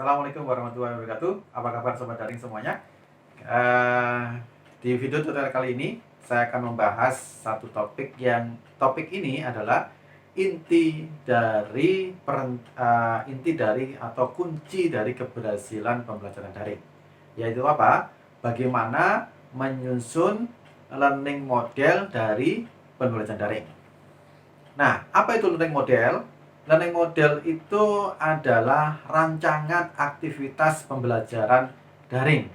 Assalamualaikum warahmatullahi wabarakatuh. Apa kabar sobat daring semuanya? Eh, di video tutorial kali ini saya akan membahas satu topik ini adalah inti dari atau kunci dari keberhasilan pembelajaran daring. Yaitu apa? Bagaimana menyusun learning model dari pembelajaran daring. Nah, apa itu learning model? Learning model itu adalah rancangan aktivitas pembelajaran daring.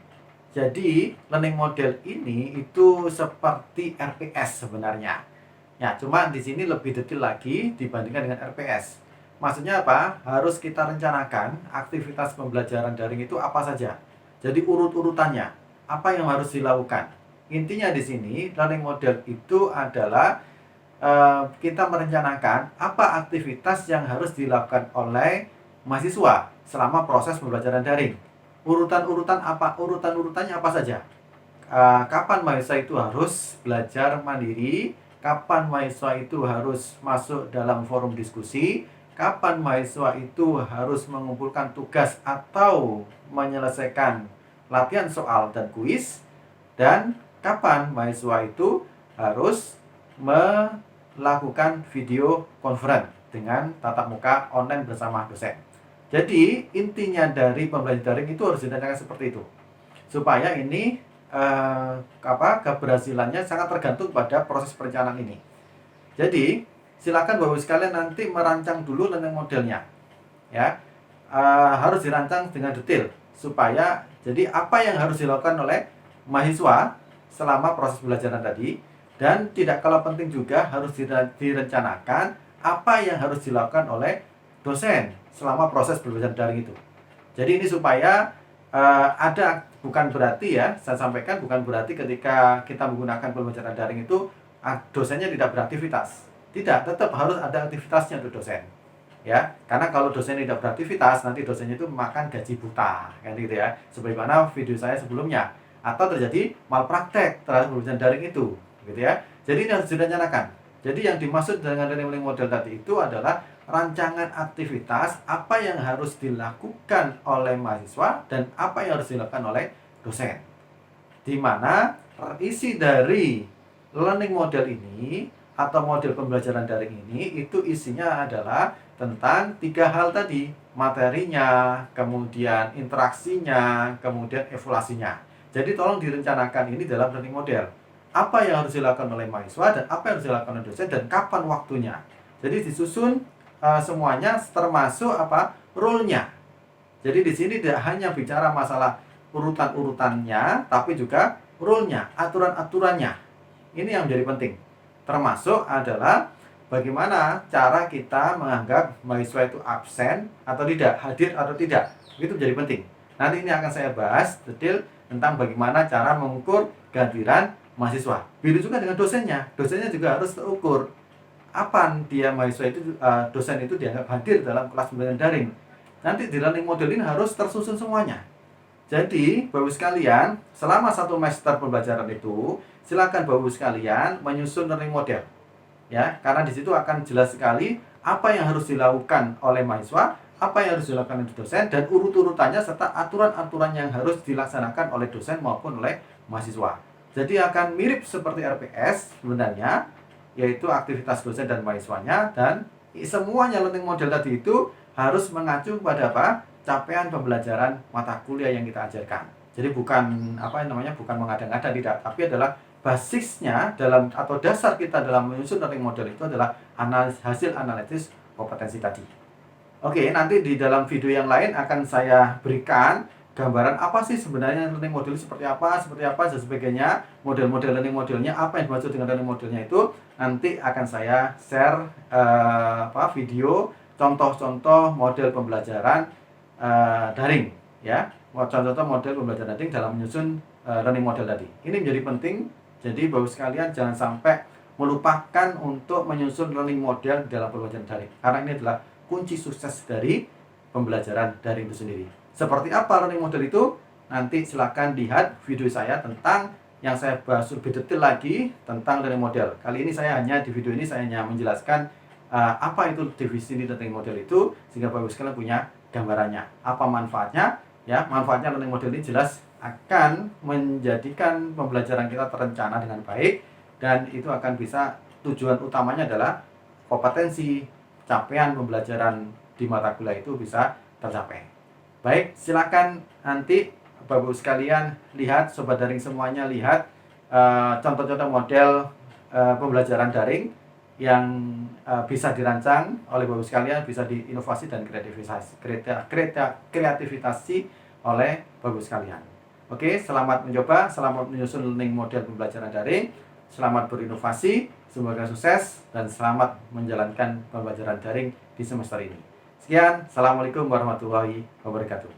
Jadi, learning model ini itu seperti RPS sebenarnya. Ya, cuma di sini lebih detail lagi dibandingkan dengan RPS. Maksudnya apa? Harus kita rencanakan aktivitas pembelajaran daring itu apa saja. Jadi urut-urutannya, apa yang harus dilakukan. Intinya di sini, learning model itu adalah kita merencanakan apa aktivitas yang harus dilakukan oleh mahasiswa selama proses pembelajaran daring. Urutannya apa saja? Kapan mahasiswa itu harus belajar mandiri? Kapan mahasiswa itu harus masuk dalam forum diskusi? Kapan mahasiswa itu harus mengumpulkan tugas atau menyelesaikan latihan soal dan kuis? Dan kapan mahasiswa itu harus melakukan video conference dengan tatap muka online bersama dosen. Jadi intinya dari pembelajaran daring itu harus direncanakan seperti itu, supaya ini keberhasilannya sangat tergantung pada proses perencanaan ini. Jadi silakan Bapak sekalian nanti merancang dulu learning modelnya, ya. Harus dirancang dengan detail supaya jadi apa yang harus dilakukan oleh mahasiswa selama proses pembelajaran tadi. Dan tidak kalah penting juga harus direncanakan apa yang harus dilakukan oleh dosen selama proses pembelajaran daring itu. Jadi ini supaya bukan berarti ya, saya sampaikan bukan berarti ketika kita menggunakan pembelajaran daring itu dosennya tidak beraktivitas. Tidak, tetap harus ada aktivitasnya untuk dosen. Ya, karena kalau dosen tidak beraktivitas, nanti dosennya itu makan gaji buta, kan gitu ya. Sebagaimana video saya sebelumnya, atau terjadi malpraktek terhadap pembelajaran daring itu. Gitu ya. Jadi ini harus direncanakan. Jadi yang dimaksud dengan learning model tadi itu adalah rancangan aktivitas apa yang harus dilakukan oleh mahasiswa dan apa yang harus dilakukan oleh dosen. Di mana isi dari learning model ini atau model pembelajaran daring ini itu isinya adalah tentang 3 hal tadi, materinya, kemudian interaksinya, kemudian evaluasinya. Jadi tolong direncanakan ini dalam learning model. Apa yang harus dilakukan oleh mahasiswa dan apa yang harus dilakukan oleh dosen dan kapan waktunya. Jadi disusun semuanya termasuk role-nya. Jadi di sini tidak hanya bicara masalah urutan-urutannya, tapi juga role-nya, aturan-aturannya. Ini yang menjadi penting. Termasuk adalah bagaimana cara kita menganggap mahasiswa itu absen atau tidak, hadir atau tidak. Itu menjadi penting. Nanti ini akan saya bahas detail tentang bagaimana cara mengukur kehadiran mahasiswa. Begitu juga dengan dosennya. Dosennya juga harus terukur. Apa dia mahasiswa itu dosen itu dianggap hadir dalam kelas pembelajaran daring. Nanti di learning model ini harus tersusun semuanya. Jadi, Bapak sekalian, selama 1 semester pembelajaran itu, silakan Bapak sekalian menyusun learning model. Ya, karena di situ akan jelas sekali apa yang harus dilakukan oleh mahasiswa, apa yang harus dilakukan oleh dosen, dan urut-urutannya serta aturan-aturan yang harus dilaksanakan oleh dosen maupun oleh mahasiswa. Jadi akan mirip seperti RPS sebenarnya, yaitu aktivitas dosen dan mahasiswanya, dan semuanya learning model tadi itu harus mengacu pada capaian pembelajaran mata kuliah yang kita ajarkan. Jadi bukan bukan mengada-ngada, tidak, tapi adalah basisnya dalam atau dasar kita dalam menyusun learning model itu adalah hasil analisis kompetensi tadi. Oke, nanti di dalam video yang lain akan saya berikan gambaran apa sih sebenarnya learning model seperti apa dan sebagainya, model-model learning modelnya, apa yang dimaksud dengan learning modelnya itu nanti akan saya share video contoh-contoh model pembelajaran daring, ya, contoh-contoh model pembelajaran daring dalam menyusun learning model tadi. Ini menjadi penting. Jadi Bapak sekalian jangan sampai melupakan untuk menyusun learning model dalam pembelajaran daring, karena ini adalah kunci sukses dari pembelajaran daring itu sendiri. Seperti apa learning model itu? Nanti silakan lihat video saya tentang yang saya bahas lebih detail lagi tentang learning model. Kali ini di video ini saya hanya menjelaskan apa itu definisi learning model itu, sehingga Bapak sekalian punya gambarannya. Apa manfaatnya? Ya, manfaatnya learning model ini jelas akan menjadikan pembelajaran kita terencana dengan baik, dan itu akan bisa, tujuan utamanya adalah kompetensi capaian pembelajaran di mata kuliah itu bisa tercapai. Baik, silakan nanti Bapak Ibu sekalian lihat, sobat daring semuanya lihat contoh-contoh model pembelajaran daring yang bisa dirancang oleh Bapak Ibu sekalian, bisa diinovasi dan kreativitas oleh Bapak Ibu sekalian. Oke, selamat mencoba, selamat menyusun learning model pembelajaran daring, selamat berinovasi, semoga sukses, dan selamat menjalankan pembelajaran daring di semester ini. Sekian, Assalamualaikum warahmatullahi wabarakatuh.